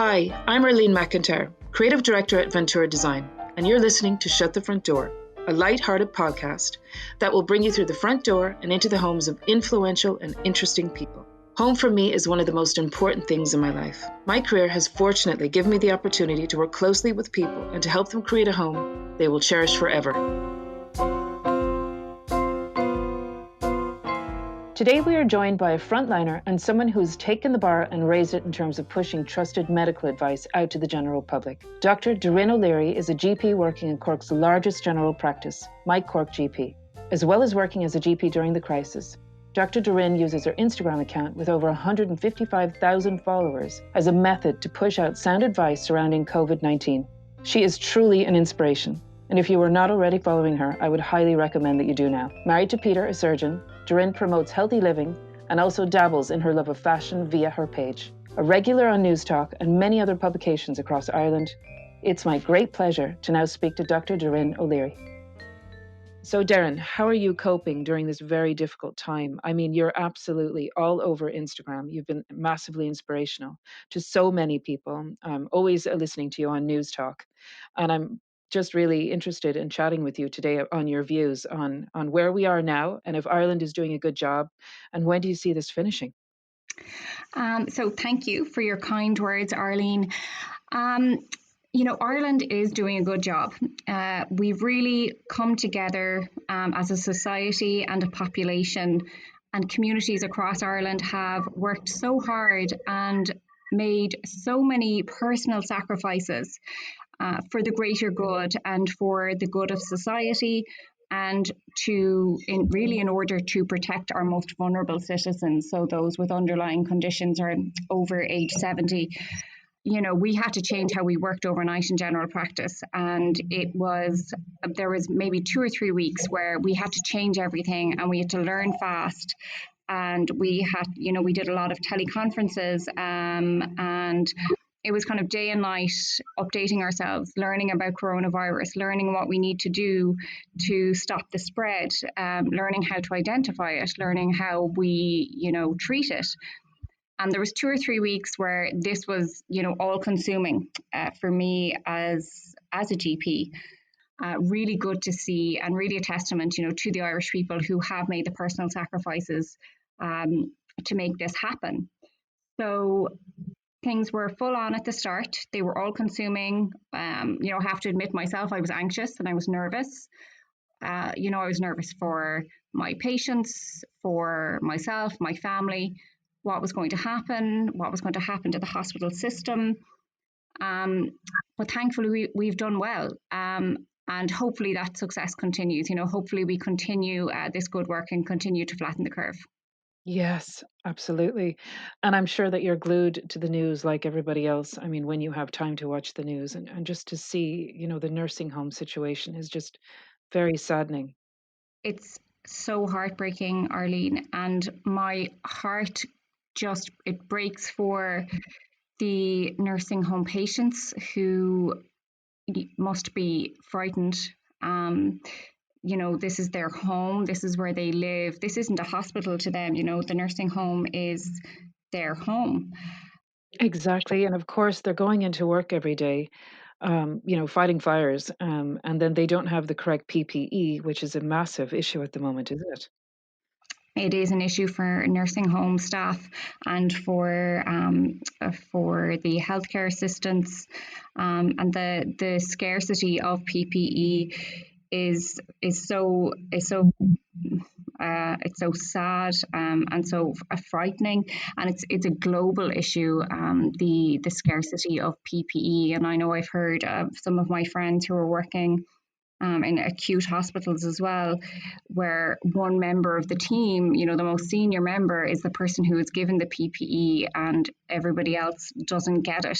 Hi, I'm Arlene McIntyre, Creative Director at Ventura Design, and you're listening to Shut the Front Door, a light-hearted podcast that will bring you through the front door and into the homes of influential and interesting people. Home for me is one of the most important things in my life. My career has fortunately given me the opportunity to work closely with people and to help them create a home they will cherish forever. Today we are joined by a frontliner and someone who's taken the bar and raised it in terms of pushing trusted medical advice out to the general public. Dr Doireann O'Leary is a GP working in Cork's largest general practice, My Cork GP. As well as working as a GP during the crisis, Dr Doireann uses her Instagram account with over 155,000 followers as a method to push out sound advice surrounding COVID-19. She is truly an inspiration. And if you are not already following her, I would highly recommend that you do now. Married to Peter, a surgeon, Doireann promotes healthy living and also dabbles in her love of fashion via her page. A regular on News Talk and many other publications across Ireland, it's my great pleasure to now speak to Dr Doireann O'Leary. So Doireann, how are you coping during this very difficult time? I mean, you're absolutely all over Instagram. You've been massively inspirational to so many people. I'm always listening to you on News Talk, and I'm just really interested in chatting with you today on your views on where we are now and if Ireland is doing a good job, and when do you see this finishing? So thank you for your kind words, Arlene. Ireland is doing a good job. We've really come together as a society and a population, and communities across Ireland have worked so hard and made so many personal sacrifices for the greater good and for the good of society, and in order to protect our most vulnerable citizens, so those with underlying conditions or over age 70. We had to change how we worked overnight in general practice, and there was maybe 2 or 3 weeks where we had to change everything and we had to learn fast. And we did a lot of teleconferences, and it was kind of day and night updating ourselves, learning about coronavirus, learning what we need to do to stop the spread, learning how to identify it, learning how we, treat it. And there was 2 or 3 weeks where this was, all consuming for me as a GP. Really good to see, and really a testament, to the Irish people who have made the personal sacrifices to make this happen. So things were full on at the start. They were all consuming. I have to admit myself, I was anxious and I was nervous. I was nervous for my patients, for myself, my family, what was going to happen to the hospital system. But thankfully we've done well. And hopefully that success continues. Hopefully we continue this good work and continue to flatten the curve. Yes, absolutely. And I'm sure that you're glued to the news like everybody else. I mean, when you have time to watch the news and just to see, the nursing home situation is just very saddening. It's so heartbreaking, Arlene, and my heart it breaks for the nursing home patients who must be frightened. This is their home. This is where they live. This isn't a hospital to them. The nursing home is their home. Exactly. And of course, they're going into work every day, fighting fires. And then they don't have the correct PPE, which is a massive issue at the moment, isn't it? It is an issue for nursing home staff and for the healthcare assistants, and the scarcity of PPE is so it's so sad and so frightening, and it's a global issue. The scarcity of PPE, and I know I've heard of some of my friends who are working in acute hospitals as well, where one member of the team, the most senior member, is the person who is given the PPE and everybody else doesn't get it.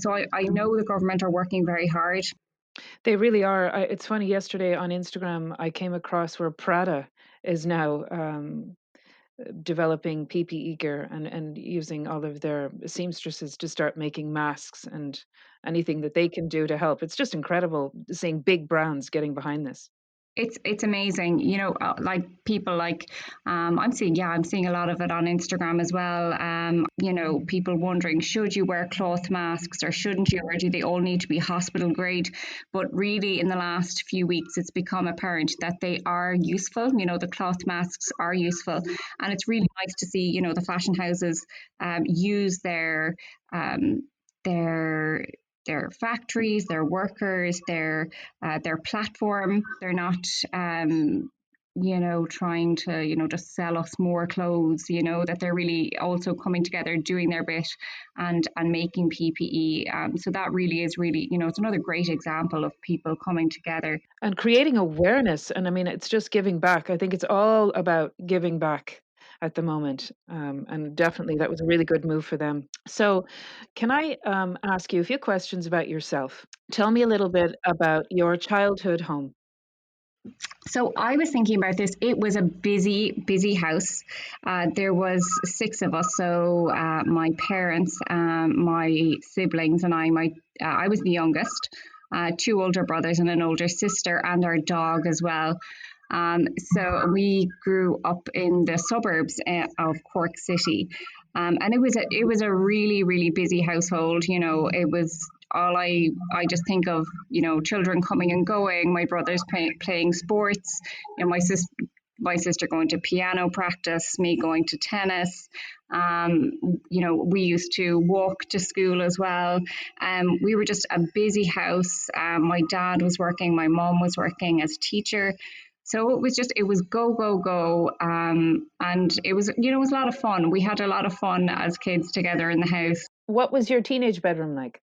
So I know the government are working very hard. They really are. It's funny, yesterday on Instagram, I came across where Prada is now developing PPE gear and using all of their seamstresses to start making masks and anything that they can do to help. It's just incredible seeing big brands getting behind this. It's amazing, like people like I'm seeing a lot of it on Instagram as well. People wondering, should you wear cloth masks or shouldn't you, or do they all need to be hospital grade? But really, in the last few weeks, it's become apparent that they are useful. The cloth masks are useful, and it's really nice to see the fashion houses use um, their their factories, their workers, their platform. They're not, trying to, just sell us more clothes. That they're really also coming together, doing their bit, and making PPE. So that really is really, it's another great example of people coming together and creating awareness. And I mean, it's just giving back. I think it's all about giving back at the moment. And definitely that was a really good move for them. So, can I ask you a few questions about yourself? Tell me a little bit about your childhood home. So I was thinking about this. It was a busy, busy house. There was six of us. So my parents, my siblings, and I was the youngest. Two older brothers and an older sister, and our dog as well. So we grew up in the suburbs of Cork City, and it was a really, really busy household. It was all I just think of, children coming and going, my brothers playing sports, my sister going to piano practice, me going to tennis. We used to walk to school as well. We were just a busy house. My dad was working, my mom was working as teacher. So it was go, go, go. And it was a lot of fun. We had a lot of fun as kids together in the house. What was your teenage bedroom like?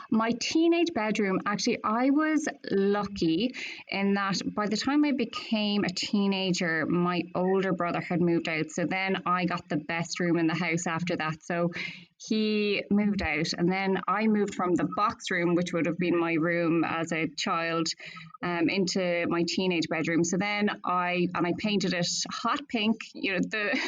My teenage bedroom, actually, I was lucky in that by the time I became a teenager, my older brother had moved out. So then I got the best room in the house after that. So he moved out, and then I moved from the box room, which would have been my room as a child, into my teenage bedroom. So then I painted it hot pink, the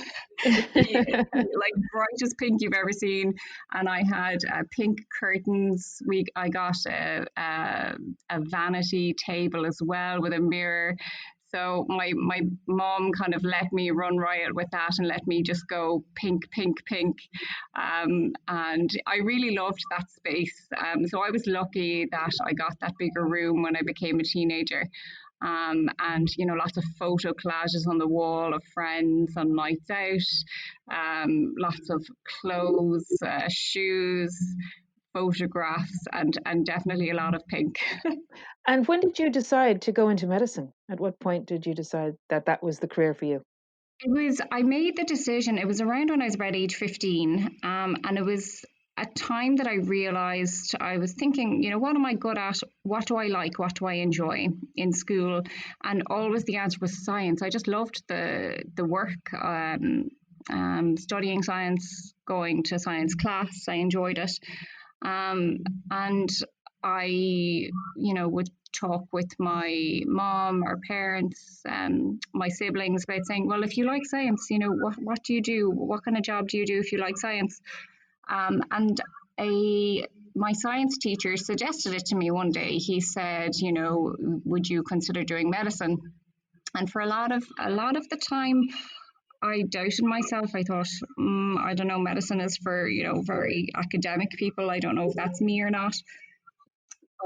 like brightest pink you've ever seen, and I had pink curtains. I got a vanity table as well with a mirror. So my mom kind of let me run riot with that and let me just go pink, pink, pink. And I really loved that space. So I was lucky that I got that bigger room when I became a teenager. And lots of photo collages on the wall of friends on nights out, lots of clothes, shoes, photographs, and definitely a lot of pink. And when did you decide to go into medicine? At what point did you decide that that was the career for you? I made the decision, it was around when I was about age 15, and it was a time that I realized, I was thinking, what am I good at? What do I like? What do I enjoy in school? And always the answer was science. I just loved the work, studying science, going to science class. I enjoyed it. And I, would talk with my mom or parents, my siblings, about saying, well, if you like science, what do you do? What kind of job do you do if you like science? And my science teacher suggested it to me one day. He said, would you consider doing medicine? And for a lot of the time, I doubted myself. I thought, I don't know, medicine is for, very academic people. I don't know if that's me or not.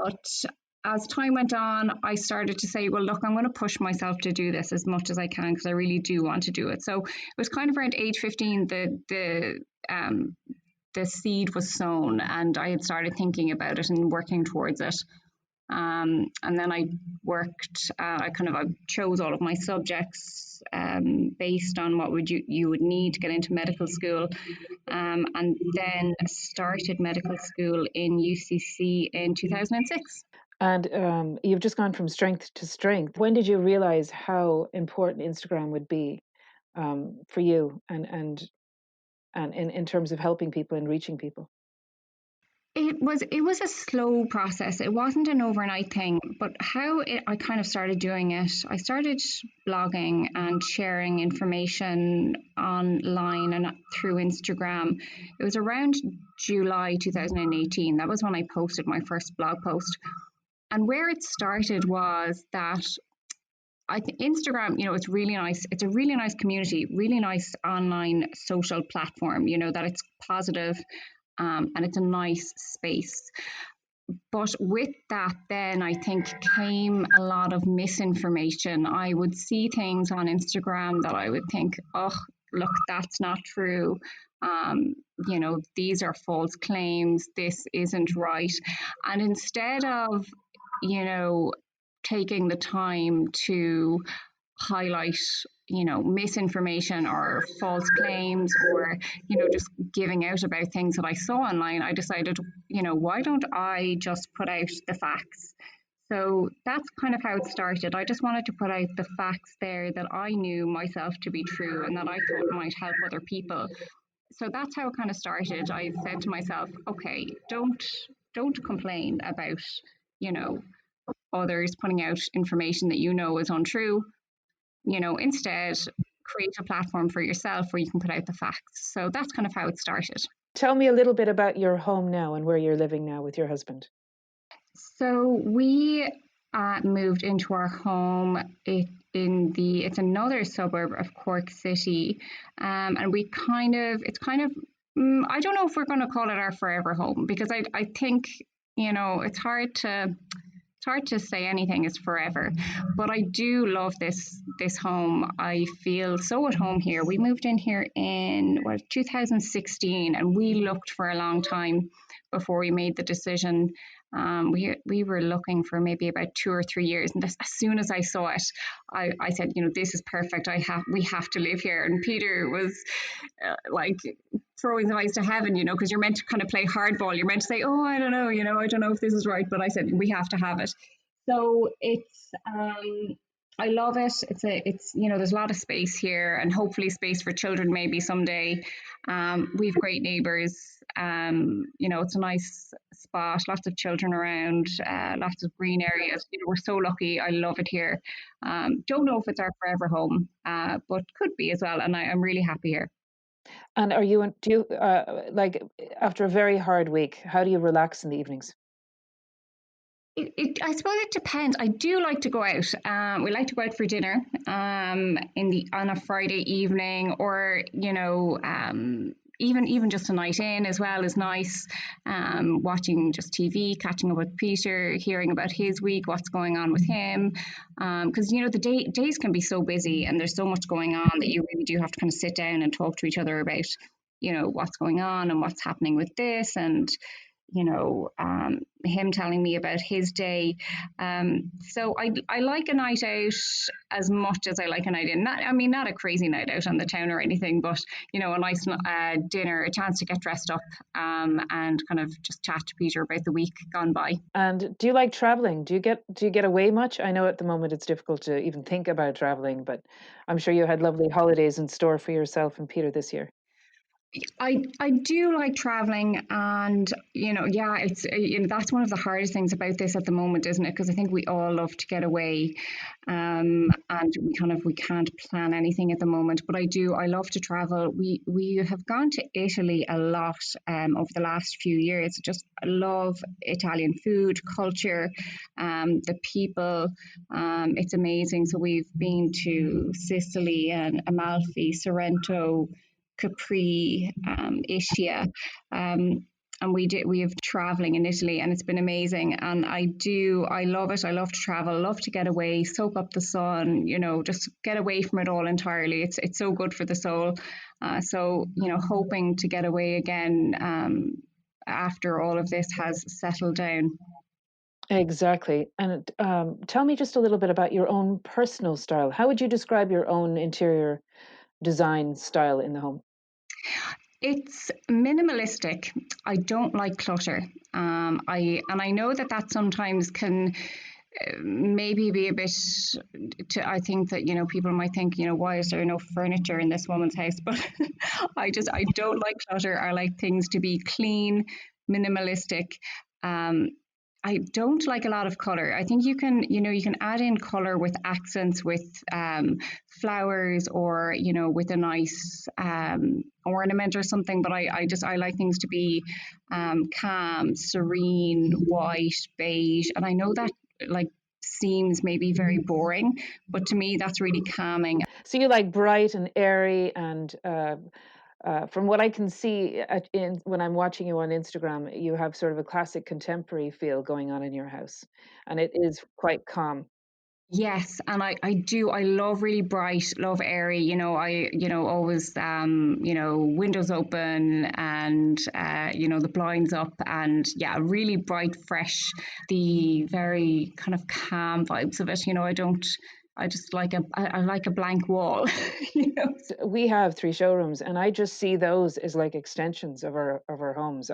But as time went on, I started to say, well, look, I'm going to push myself to do this as much as I can because I really do want to do it. So it was kind of around age 15, the seed was sown, and I had started thinking about it and working towards it. And then I worked, I chose all of my subjects based on what you would need to get into medical school, and then started medical school in UCC in 2006. And you've just gone from strength to strength. When did you realize how important Instagram would be for you and in terms of helping people and reaching people? It was a slow process. It wasn't an overnight thing, but I kind of started doing it. I started blogging and sharing information online and through Instagram. It was around July 2018. That was when I posted my first blog post. And where it started was that I think Instagram, it's really nice. It's a really nice community, really nice online social platform, that it's positive, and it's a nice space. But with that, then I think came a lot of misinformation. I would see things on Instagram that I would think, oh, look, that's not true. These are false claims. This isn't right. And instead of, taking the time to highlight misinformation or false claims, or just giving out about things that I saw online, I decided, why don't I just put out the facts? So that's kind of how it started. I just wanted to put out the facts there that I knew myself to be true and that I thought might help other people. So that's how it kind of started. I said to myself, okay, don't complain about others putting out information that is untrue. Instead, create a platform for yourself where you can put out the facts. So that's kind of how it started. Tell me a little bit about your home now and where you're living now with your husband. So we moved into our home. It's another suburb of Cork City, and it's kind of I don't know if we're going to call it our forever home, because I think it's hard to say anything is forever, but I do love this home. I feel so at home here. We moved in here in 2016, and we looked for a long time before we made the decision. We were looking for maybe about 2 or 3 years, and as soon as I saw it, I said, this is perfect. We have to live here. And Peter was like throwing the eyes to heaven, because you're meant to kind of play hardball. You're meant to say, oh, I don't know, I don't know if this is right, but I said we have to have it. So it's I love it. It's there's a lot of space here, and hopefully space for children maybe someday. We've great neighbours. It's a nice spot, lots of children around, lots of green areas. We're so lucky. I love it here. Don't know if it's our forever home, but could be as well. And I'm really happy here. And do you like, after a very hard week, how do you relax in the evenings? I suppose it depends. I do like to go out. We like to go out for dinner on a Friday evening, or even just a night in as well is nice. Watching just TV, catching up with Peter, hearing about his week, what's going on with him. Because the days can be so busy, and there's so much going on that you really do have to kind of sit down and talk to each other about what's going on and what's happening with this, and him telling me about his day. So I like a night out as much as I like a night in. Not a crazy night out on the town or anything, but a nice dinner, a chance to get dressed up, and kind of just chat to Peter about the week gone by. And do you like traveling? Do you get away much? I know at the moment it's difficult to even think about traveling, but I'm sure you had lovely holidays in store for yourself and Peter this year. I do like traveling, and it's that's one of the hardest things about this at the moment, isn't it? Because I think we all love to get away, and we can't plan anything at the moment. But I love to travel. We have gone to Italy a lot over the last few years. Just love Italian food, culture, the people. It's amazing. So we've been to Sicily and Amalfi, Sorrento, Capri, Ischia, and we have traveling in Italy, and it's been amazing. And I love it. I love to travel, love to get away, soak up the sun, just get away from it all entirely. It's so good for the soul. So hoping to get away again after all of this has settled down. Exactly. And tell me just a little bit about your own personal style. How would you describe your own interior design style in the home? It's minimalistic. I don't like clutter. I know that sometimes can maybe be a bit. I think that people might think, why is there no furniture in this woman's house? But I don't like clutter. I like things to be clean, minimalistic. I don't like a lot of color. I think you can add in color with accents, with flowers, or with a nice ornament or something. But I like things to be calm, serene, white, beige. And I know that like seems maybe very boring, but to me that's really calming. So you like bright and airy, and from what I can see when I'm watching you on Instagram, you have sort of a classic contemporary feel going on in your house, and it is quite calm. Yes, and I do. I love really bright, love airy. Always, windows open and, the blinds up and yeah, really bright, fresh, the very kind of calm vibes of it. I just like I like a blank wall, you know. We have three showrooms, and I just see those as like extensions of our homes.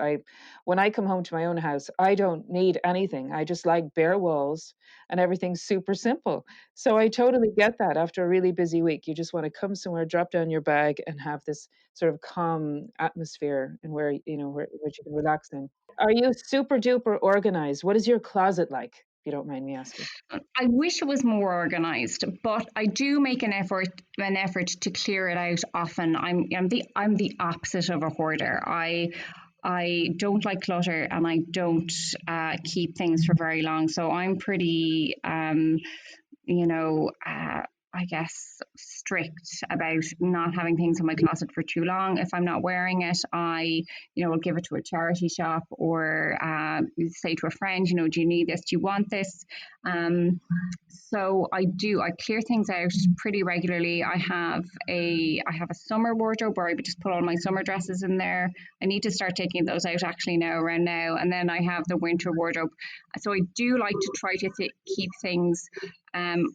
When I come home to my own house, I don't need anything. I just like bare walls, and everything's super simple. So I totally get that. After a really busy week, you just want to come somewhere, drop down your bag, and have this sort of calm atmosphere, and where which you can relax in. Are you super duper organized? What is your closet like, if you don't mind me asking? I wish it was more organized, but I do make an effort to clear it out often. I'm the opposite of a hoarder. I don't like clutter, and I don't keep things for very long. So I'm pretty, you know, uh, I guess, strict about not having things in my closet for too long. If I'm not wearing it, will give it to a charity shop, or say to a friend, do you need this? Do you want this? Um, so I do. I clear things out pretty regularly. I have a summer wardrobe where I would just put all my summer dresses in there. I need to start taking those out actually now, around now. And then I have the winter wardrobe. So I do like to try to keep things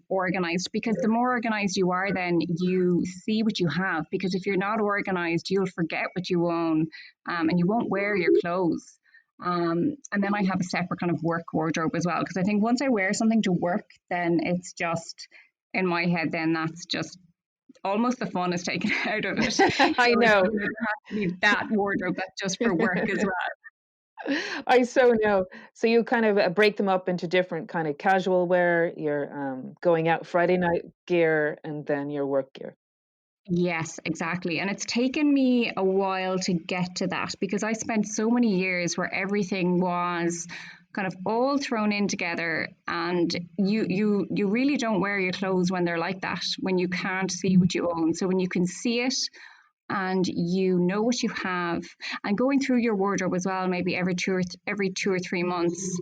organized, because the more organized you are, then you see what you have. Because if you're not organized, you'll forget what you own, and you won't wear your clothes. And then I have a separate kind of work wardrobe as well, because I think once I wear something to work, then it's just in my head, then that's just almost the fun is taken out of it. So I know. there has to be that wardrobe that's just for work as well. I so know. So you kind of break them up into different kind of casual wear, your going out Friday night gear, and then your work gear. Yes, exactly. And it's taken me a while to get to that, because I spent so many years where everything was kind of all thrown in together, and you really don't wear your clothes when they're like that, when you can't see what you own. So when you can see it and you know what you have, and going through your wardrobe as well, maybe every 2 or 3 months,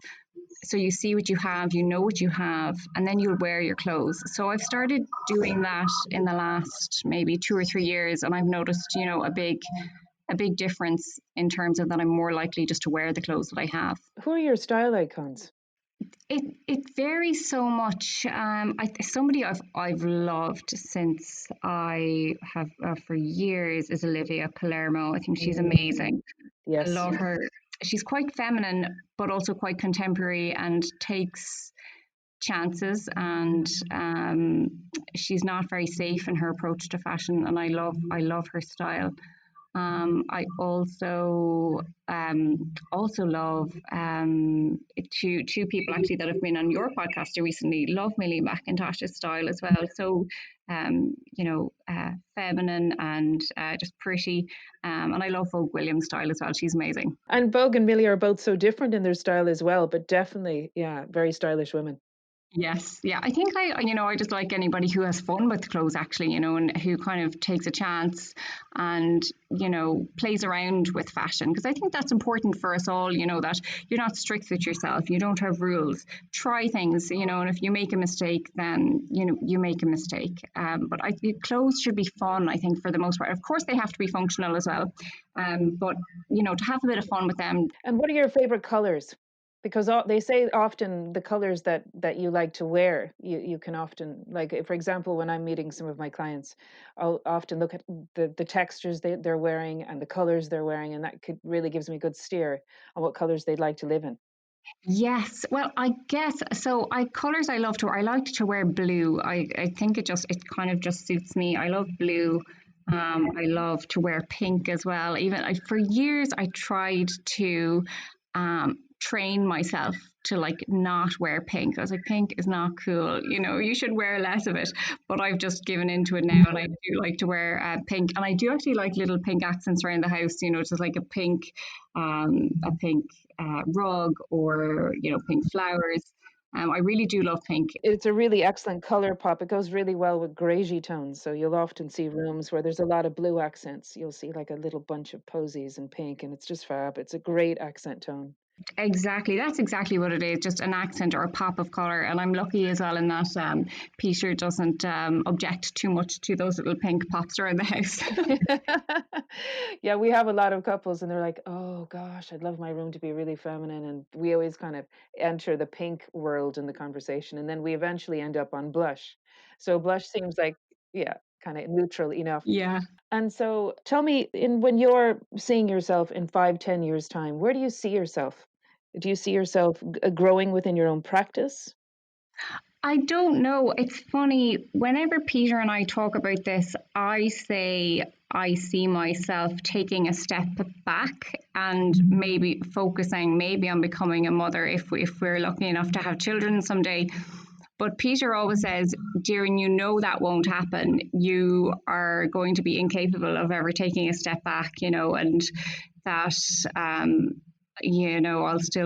so you see what you have, you know what you have, and then you'll wear your clothes. So I've started doing that in the last maybe 2 or 3 years, and I've noticed, a big difference in terms of that I'm more likely just to wear the clothes that I have. Who are your style icons? It varies so much. Somebody I've loved since I have, for years, is Olivia Palermo. I think she's amazing. I Yes. love her. She's quite feminine, but also quite contemporary, and takes chances, and she's not very safe in her approach to fashion, and I love her style. I also love two people actually that have been on your podcast recently. Love Millie McIntyre's style as well. So feminine and just pretty. And I love Vogue Williams' style as well. She's amazing. And Vogue and Millie are both so different in their style as well, but definitely, yeah, very stylish women. Yes, yeah. I think I just like anybody who has fun with clothes actually, and who kind of takes a chance and, plays around with fashion. Because I think that's important for us all, that you're not strict with yourself. You don't have rules. Try things, and if you make a mistake, then, you make a mistake. But clothes should be fun, I think, for the most part. Of course, they have to be functional as well. But, to have a bit of fun with them. And what are your favorite colors? Because they say often the colors that you like to wear, you can often, like, for example, when I'm meeting some of my clients, I'll often look at the textures they're wearing and the colors they're wearing, and that could really gives me a good steer on what colors they'd like to live in. Yes, well, I guess so. Colors I love to wear. I like to wear blue. I think it kind of just suits me. I love blue. I love to wear pink as well. For years I tried to train myself to like not wear pink. I was like, pink is not cool. You should wear less of it. But I've just given into it now, and I do like to wear pink. And I do actually like little pink accents around the house. Just like a pink rug, or pink flowers. I really do love pink. It's a really excellent color pop. It goes really well with greigey tones. So you'll often see rooms where there's a lot of blue accents. You'll see like a little bunch of posies in pink, and it's just fab. It's a great accent tone. Exactly. That's exactly what it is, just an accent or a pop of colour. And I'm lucky as well in that Peter doesn't object too much to those little pink pops around the house. Yeah, we have a lot of couples and they're like, oh gosh, I'd love my room to be really feminine. And we always kind of enter the pink world in the conversation. And then we eventually end up on blush. So blush seems like, yeah, kind of neutral enough. Yeah. And so tell me, when you're seeing yourself in 5, 10 years' time, where do you see yourself? Do you see yourself growing within your own practice? I don't know. It's funny. Whenever Peter and I talk about this, I say I see myself taking a step back and maybe focusing maybe on becoming a mother if we're lucky enough to have children someday. But Peter always says, Doireann, you know that won't happen. You are going to be incapable of ever taking a step back, and that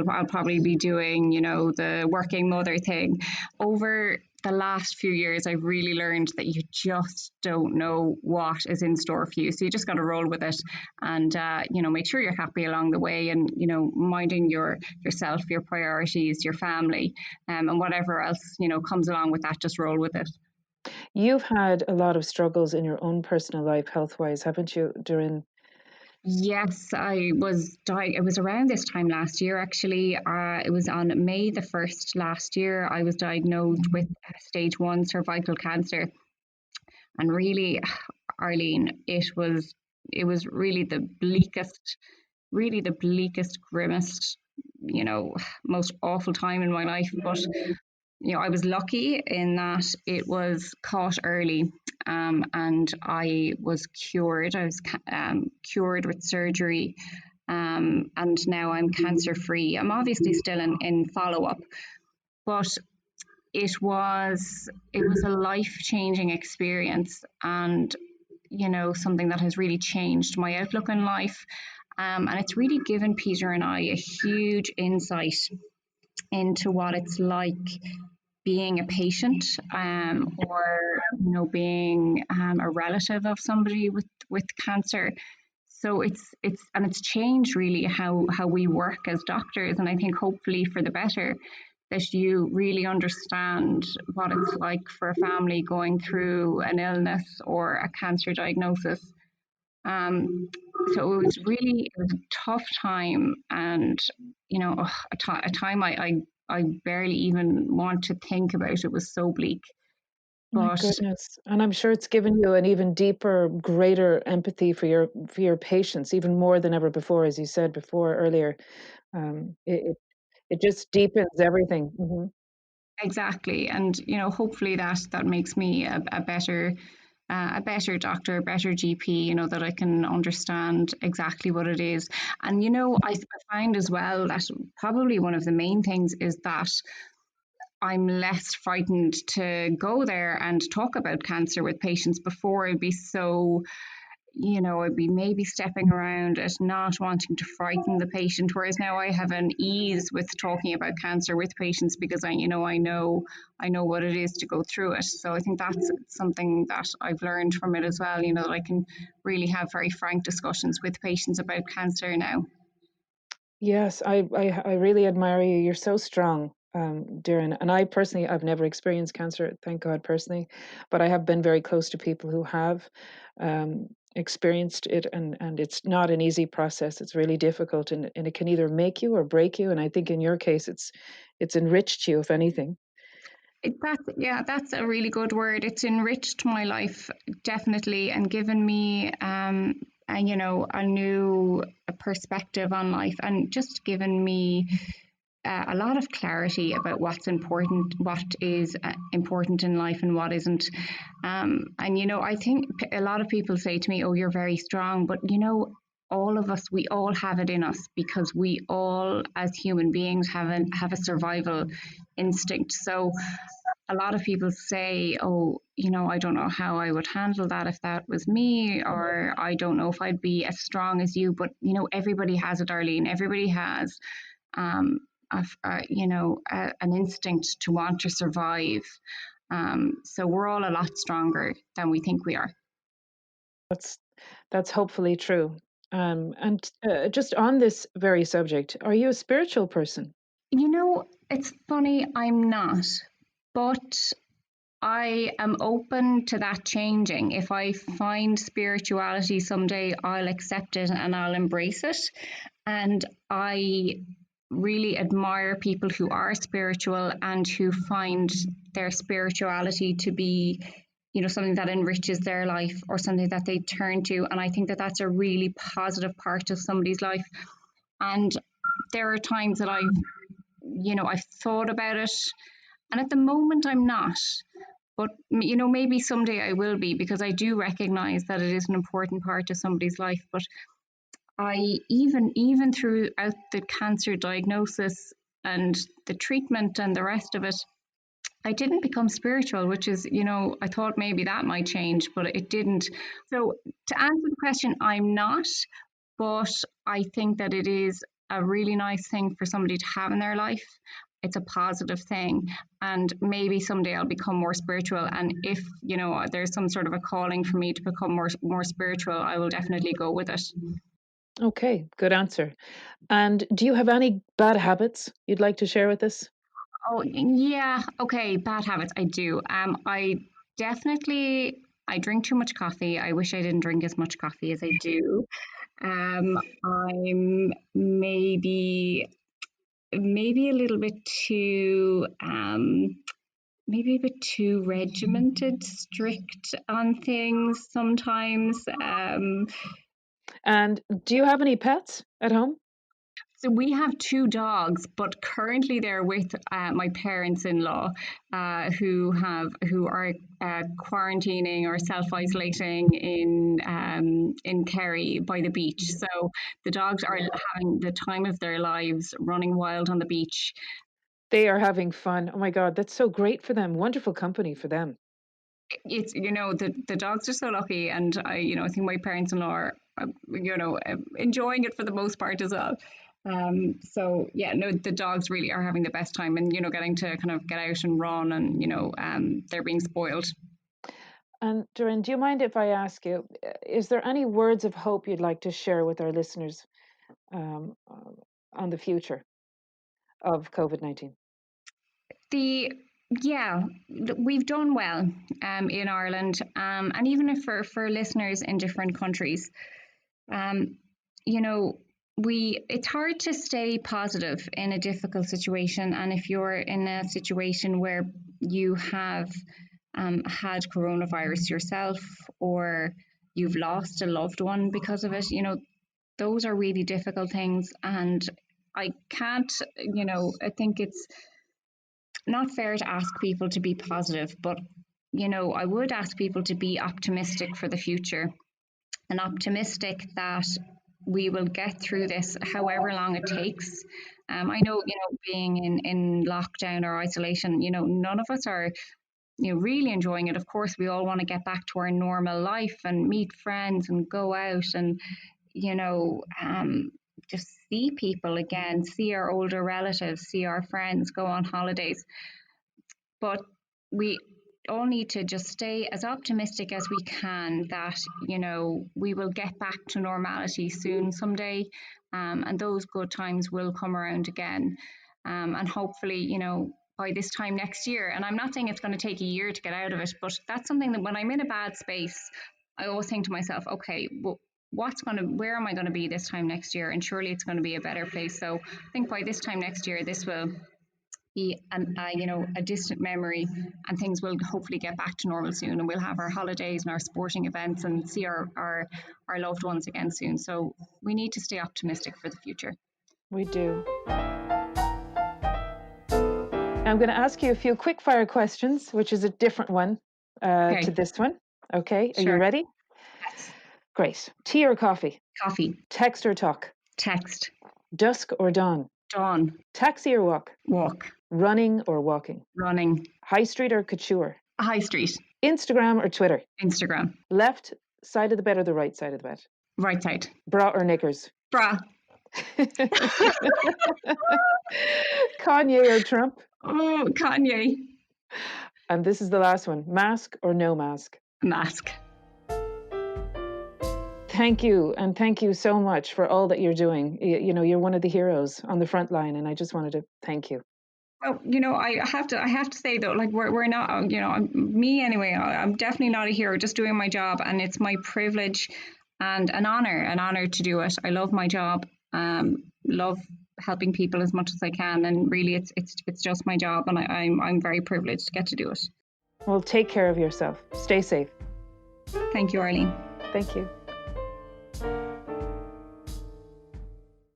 I'll probably be doing, the working mother thing. Over the last few years, I've really learned that you just don't know what is in store for you. So you just got to roll with it and, make sure you're happy along the way and, minding yourself, your priorities, your family, and whatever else, comes along with that, just roll with it. You've had a lot of struggles in your own personal life, health-wise, haven't you, Doireann? Yes, it was around this time last year, actually. It was on May the 1st last year. I was diagnosed with stage 1 cervical cancer. And really, Arlene, it was really the bleakest, grimmest, most awful time in my life. But I was lucky in that it was caught early, and I was cured. I was cured with surgery, and now I'm cancer free. I'm obviously still in follow up, but it was a life changing experience, and something that has really changed my outlook on life, and it's really given Peter and I a huge insight into what it's like being a patient, or being a relative of somebody with cancer. So it's changed really how we work as doctors, and I think hopefully for the better, that you really understand what it's like for a family going through an illness or a cancer diagnosis. So it was a tough time, and a time I barely even want to think about. It was so bleak. My But goodness. And I'm sure it's given you an even deeper, greater empathy for your patients, even more than ever before, as you said before earlier. It just deepens everything. exactly, and hopefully that makes me a better doctor, a better GP, that I can understand exactly what it is. And I find as well that probably one of the main things is that I'm less frightened to go there and talk about cancer with patients. Before, I'd be so, I'd be maybe stepping around it, not wanting to frighten the patient. Whereas now I have an ease with talking about cancer with patients because I know what it is to go through it. So I think that's something that I've learned from it as well. That I can really have very frank discussions with patients about cancer now. Yes, I really admire you. You're so strong, Doireann. And I personally, I've never experienced cancer, thank God personally, but I have been very close to people who have experienced it, and it's not an easy process. It's really difficult, and it can either make you or break you. And I think in your case, it's enriched you, if anything. That's a really good word. It's enriched my life definitely, and given me a new perspective on life, and just given me a lot of clarity about what's important, what is important in life, and what isn't. And I think a lot of people say to me, "Oh, you're very strong," but all of us, we all have it in us, because we all, as human beings, have a survival instinct. So a lot of people say, "Oh, I don't know how I would handle that if that was me," or "I don't know if I'd be as strong as you." But everybody has it, Arlene. Everybody has an instinct to want to survive. So we're all a lot stronger than we think we are. That's hopefully true. And just on this very subject, are you a spiritual person? It's funny, I'm not, but I am open to that changing. If I find spirituality someday, I'll accept it and I'll embrace it. And I really admire people who are spiritual and who find their spirituality to be, something that enriches their life or something that they turn to. And I think that that's a really positive part of somebody's life. And there are times that I've thought about it, and at the moment I'm not. But maybe someday I will be, because I do recognize that it is an important part of somebody's life. But I even throughout the cancer diagnosis and the treatment and the rest of it, I didn't become spiritual, which is, I thought maybe that might change, but it didn't. So to answer the question, I'm not, but I think that it is a really nice thing for somebody to have in their life. It's a positive thing, and maybe someday I'll become more spiritual. And if there's some sort of a calling for me to become more spiritual, I will definitely go with it. Okay, good answer. And do you have any bad habits you'd like to share with us? Oh yeah, okay, bad habits. I do. I drink too much coffee. I wish I didn't drink as much coffee as I do. I'm maybe a little bit too maybe a bit too regimented, strict on things sometimes. And do you have any pets at home? So we have 2 dogs, but currently they're with my parents-in-law, who are quarantining or self-isolating in Kerry by the beach. So the dogs are having the time of their lives, running wild on the beach. They are having fun. Oh my God, that's so great for them. Wonderful company for them. It's the dogs are so lucky, and I think my parents-in-law are enjoying it for the most part as well. So yeah, no, the dogs really are having the best time, and getting to kind of get out and run, and they're being spoiled. And Doireann, do you mind if I ask you, is there any words of hope you'd like to share with our listeners on the future of COVID-19? Yeah, we've done well in Ireland, and even if for listeners in different countries, it's hard to stay positive in a difficult situation. And if you're in a situation where you have had coronavirus yourself, or you've lost a loved one because of it, those are really difficult things. And I can't, I think it's not fair to ask people to be positive, but I would ask people to be optimistic for the future, and optimistic that we will get through this however long it takes. I know, being in lockdown or isolation, none of us are really enjoying it. Of course, we all want to get back to our normal life and meet friends and go out and just see people again, see our older relatives, see our friends, go on holidays. But we all need to just stay as optimistic as we can that we will get back to normality soon someday, and those good times will come around again, and hopefully by this time next year. And I'm not saying it's going to take a year to get out of it, but that's something that when I'm in a bad space, I always think to myself, okay, well, where am I going to be this time next year? And surely it's going to be a better place. So I think by this time next year, this will be a distant memory, and things will hopefully get back to normal soon, and we'll have our holidays and our sporting events and see our loved ones again soon. So we need to stay optimistic for the future. We do. I'm going to ask you a few quick fire questions, which is a different one to this one. Okay, are you ready? Yes. Great. Tea or coffee? Coffee. Text or talk? Text. Dusk or dawn? Dawn. Taxi or walk? Walk. Running or walking? Running. High street or couture? High street. Instagram or Twitter? Instagram. Left side of the bed or the right side of the bed? Right side. Bra or knickers? Bra. Kanye or Trump? Oh, Kanye. And this is the last one. Mask or no mask? Mask. Thank you. And thank you so much for all that you're doing. You know, you're one of the heroes on the front line, and I just wanted to thank you. Oh, I have to say though, like we're not, me anyway, I'm definitely not a hero, just doing my job, and it's my privilege and an honor to do it. I love my job, love helping people as much as I can, and really it's just my job, and I'm very privileged to get to do it. Well, take care of yourself. Stay safe. Thank you, Arlene. Thank you.